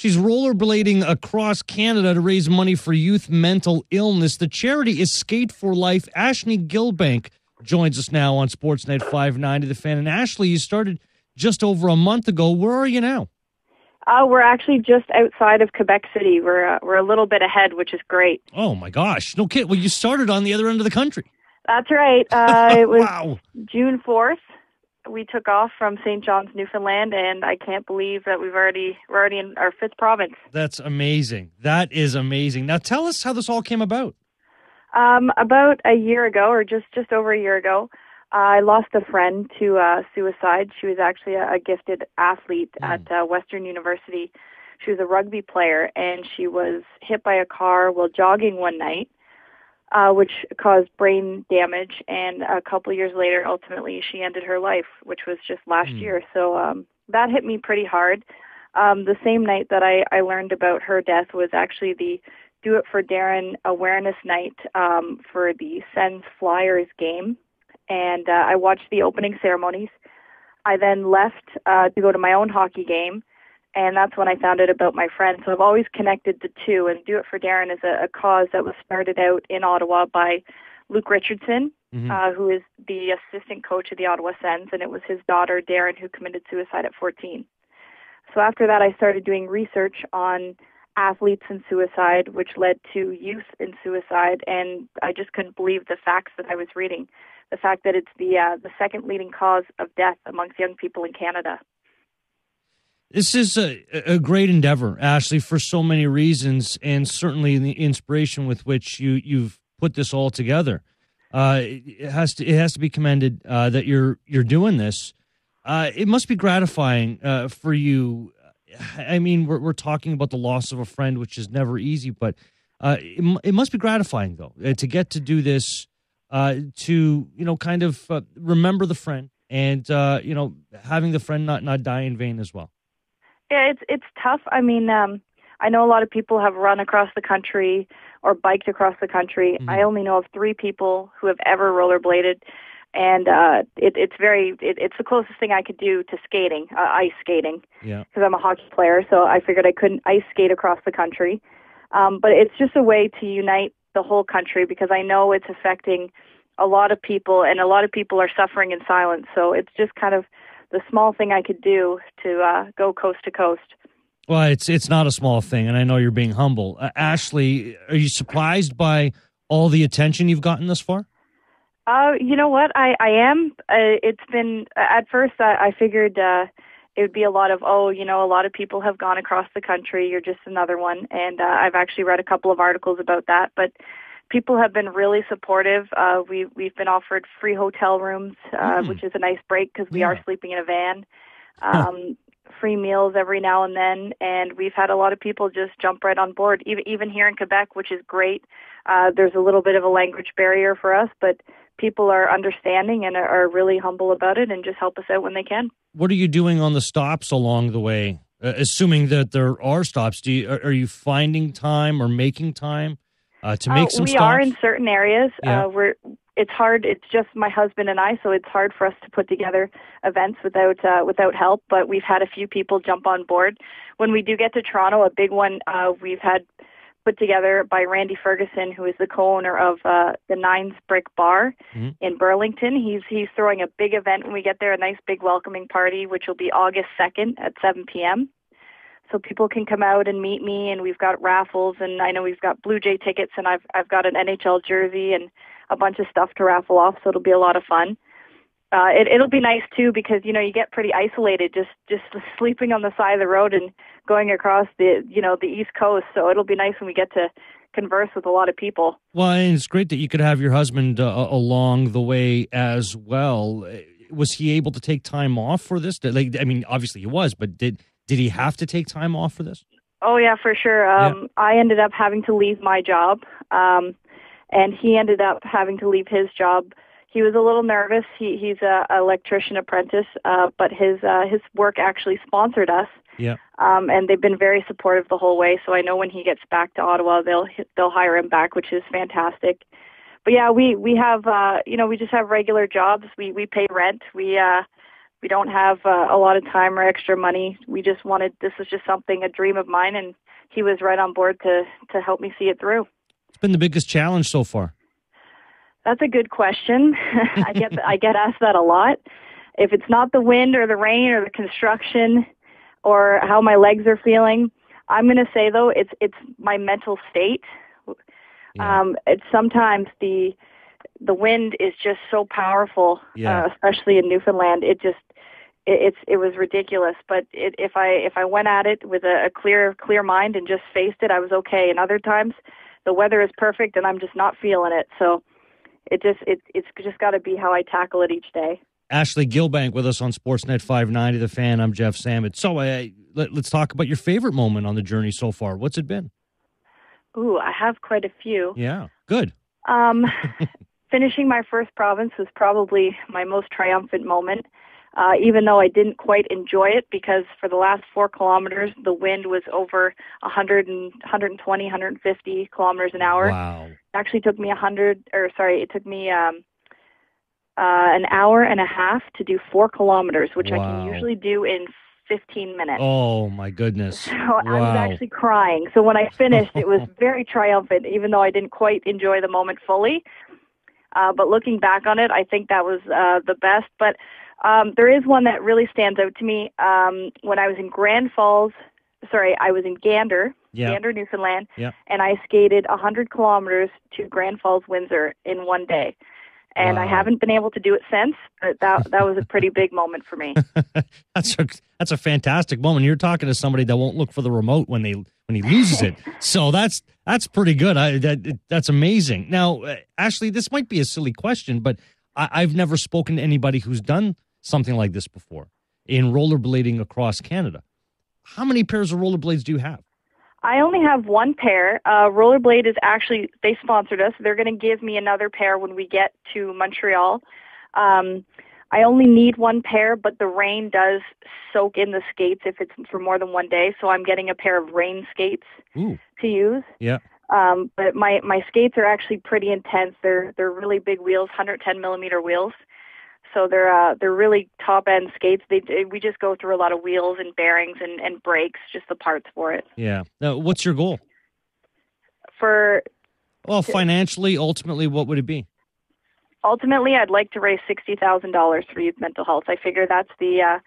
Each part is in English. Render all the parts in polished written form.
She's rollerblading across Canada to raise money for youth mental illness. The charity is Skate for Life. Ashley Gilbank joins us now on Sportsnet 590 The Fan. And Ashley, you started just over a month ago. Where are you now? We're actually just outside of Quebec City. We're a little bit ahead, which is great. Oh, my gosh. No kidding. Well, you started on the other end of the country. That's right. It was Wow. June 4th. We took off from St. John's, Newfoundland, and I can't believe that we're already in our 5th province. That's amazing. That is amazing. Now, tell us how this all came about. About a year ago, or just over a year ago, I lost a friend to suicide. She was actually a gifted athlete at Western University. She was a rugby player, and she was hit by a car while jogging one night, which caused brain damage. And a couple years later, ultimately, she ended her life, which was just last year. So that hit me pretty hard. The same night that I learned about her death was actually the Do It for Darren awareness night for the Sens Flyers game. And I watched the opening ceremonies. I then left to go to my own hockey game, and that's when I found out about my friend. So I've always connected the two, and Do It for Darren is a cause that was started out in Ottawa by Luke Richardson, who is the assistant coach of the Ottawa Sens, and it was his daughter, Darren, who committed suicide at 14. So after that, I started doing research on athletes and suicide, which led to youth and suicide, and I just couldn't believe the facts that I was reading. The fact that it's the second leading cause of death amongst young people in Canada. This is a great endeavor, Ashley, for so many reasons, and certainly the inspiration with which you've put this all together. It has to be commended that you're doing this. It must be gratifying for you. I mean, we're talking about the loss of a friend, which is never easy, but it must be gratifying though to get to do this. To kind of remember the friend and having the friend not die in vain as well. Yeah, it's tough. I mean, I know a lot of people have run across the country or biked across the country. I only know of 3 people who have ever rollerbladed, and it's the closest thing I could do to skating, ice skating. Yeah. Because I'm a hockey player, so I figured I couldn't ice skate across the country. But it's just a way to unite the whole country, because I know it's affecting a lot of people, and a lot of people are suffering in silence. So it's just kind of the small thing I could do to go coast to coast. Well, it's not a small thing, and I know you're being humble. Ashley, are you surprised by all the attention you've gotten thus far? You know what? I am. It's been, at first I figured it would be a lot of, a lot of people have gone across the country, you're just another one. And I've actually read a couple of articles about that. But people have been really supportive. We've been offered free hotel rooms, which is a nice break because we are sleeping in a van. Free meals every now and then. And we've had a lot of people just jump right on board, even here in Quebec, which is great. There's a little bit of a language barrier for us, but people are understanding and are really humble about it and just help us out when they can. What are you doing on the stops along the way? Assuming that there are stops, are you finding time or making time to make some stops? We are in certain areas. Yeah. It's hard. It's just my husband and I, so it's hard for us to put together events without help. But we've had a few people jump on board. When we do get to Toronto, a big one we've had put together by Randy Ferguson, who is the co-owner of the Nines Brick Bar in Burlington. He's throwing a big event when we get there, a nice big welcoming party, which will be August 2nd at 7 p.m. So people can come out and meet me, and we've got raffles, and I know we've got Blue Jay tickets, and I've got an NHL jersey and a bunch of stuff to raffle off, so it'll be a lot of fun. It'll be nice too, because you get pretty isolated just sleeping on the side of the road and going across the East Coast. So it'll be nice when we get to converse with a lot of people. Well, and it's great that you could have your husband along the way as well. Was he able to take time off for this? Obviously he was, but did he have to take time off for this? Oh yeah, for sure. I ended up having to leave my job, and he ended up having to leave his job. He was a little nervous. He's an electrician apprentice, but his work actually sponsored us. Yeah. And they've been very supportive the whole way. So I know when he gets back to Ottawa, they'll hire him back, which is fantastic. But yeah, we have we just have regular jobs. We pay rent. We don't have a lot of time or extra money. We just wanted, this was just something, a dream of mine, and he was right on board to help me see it through. What's been the biggest challenge so far? That's a good question. I get asked that a lot. If it's not the wind or the rain or the construction or how my legs are feeling, I'm going to say though it's my mental state. Yeah. It's sometimes the wind is just so powerful, especially in Newfoundland. It was ridiculous. But if I went at it with a clear mind and just faced it, I was okay. And other times, the weather is perfect and I'm just not feeling it. So it's just got to be how I tackle it each day. Ashley Gilbank with us on Sportsnet 590 The Fan. I'm Jeff Sammu. So let's talk about your favorite moment on the journey so far. What's it been? Ooh, I have quite a few. Yeah, good. Finishing my first province was probably my most triumphant moment, even though I didn't quite enjoy it because for the last 4 kilometers, the wind was over 120, 150 kilometers an hour. Wow. It actually took me an hour and a half to do 4 kilometers, which I can usually do in 15 minutes. Oh, my goodness. So I was actually crying. So when I finished, it was very triumphant, even though I didn't quite enjoy the moment fully. But looking back on it, I think that was the best. But there is one that really stands out to me. When I was in I was in Gander, Newfoundland, and I skated 100 kilometers to Grand Falls, Windsor in one day. And I haven't been able to do it since, but that was a pretty big moment for me. That's a fantastic moment. You're talking to somebody that won't look for the remote when he loses it. So that's pretty good. That's amazing. Now, Ashley, this might be a silly question, but I've never spoken to anybody who's done something like this before in rollerblading across Canada. How many pairs of rollerblades do you have? I only have one pair. Rollerblade is actually, they sponsored us. They're going to give me another pair when we get to Montreal. I only need one pair, but the rain does soak in the skates if it's for more than one day. So I'm getting a pair of rain skates to use. Yeah. But my skates are actually pretty intense. They're really big wheels, 110 millimeter wheels. So they're really top end skates. We just go through a lot of wheels and bearings and brakes, just the parts for it. Yeah. Now, what's your goal? Financially, ultimately, what would it be? Ultimately, I'd like to raise $60,000 for youth mental health. I figure that's the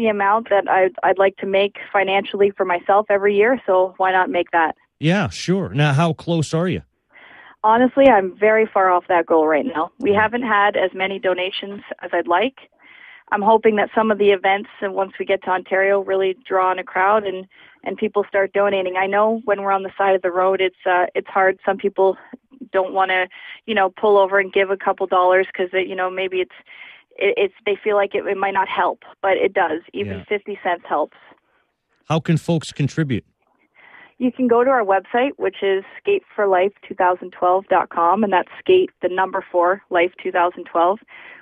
amount that I'd like to make financially for myself every year. So why not make that? Yeah, sure. Now, how close are you? Honestly, I'm very far off that goal right now. We haven't had as many donations as I'd like. I'm hoping that some of the events, and once we get to Ontario, really draw in a crowd and people start donating. I know when we're on the side of the road, it's hard. Some people don't want to, pull over and give a couple dollars because, maybe they feel like it might not help, but it does. Even 50 cents helps. How can folks contribute? You can go to our website, which is skateforlife2012.com, and that's skate, the number 4, life 2012.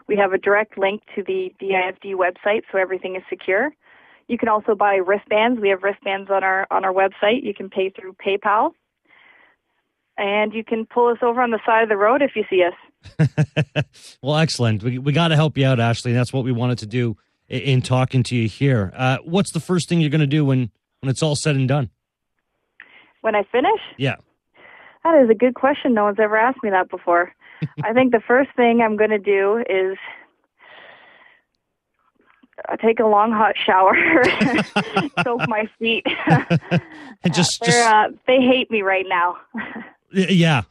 We have a direct link to the D.I.F.D website, so everything is secure. You can also buy wristbands. We have wristbands on our website. You can pay through PayPal, and you can pull us over on the side of the road if you see us. Well, excellent. We got to help you out, Ashley. That's what we wanted to do in talking to you here. What's the first thing you're going to do when it's all said and done? When I finish? Yeah. That is a good question. No one's ever asked me that before. I think the first thing I'm going to do is take a long hot shower, soak my feet. They hate me right now. Yeah,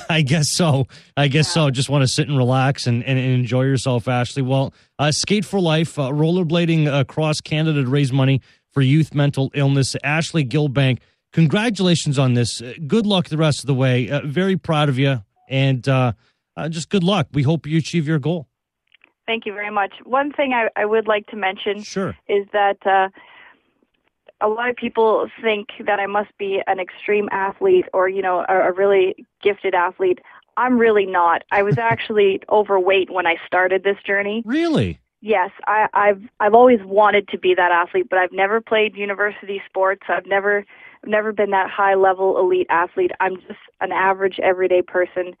I guess so. So. Just want to sit and relax and enjoy yourself, Ashley. Well, Skate for Life, rollerblading across Canada to raise money for youth mental illness. Ashley Gilbank, congratulations on this. Good luck the rest of the way. Very proud of you, and just good luck. We hope you achieve your goal. Thank you very much. One thing I would like to mention is that a lot of people think that I must be an extreme athlete or, a really gifted athlete. I'm really not. I was actually overweight when I started this journey. Really? Yes, I've always wanted to be that athlete, but I've never played university sports. I've never been that high level elite athlete. I'm just an average everyday person.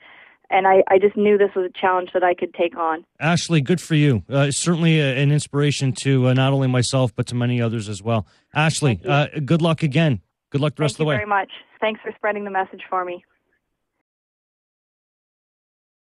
And I just knew this was a challenge that I could take on. Ashley, good for you. Certainly an inspiration to not only myself, but to many others as well. Ashley, good luck again. Good luck the rest of the way. Thank you very much. Thanks for spreading the message for me.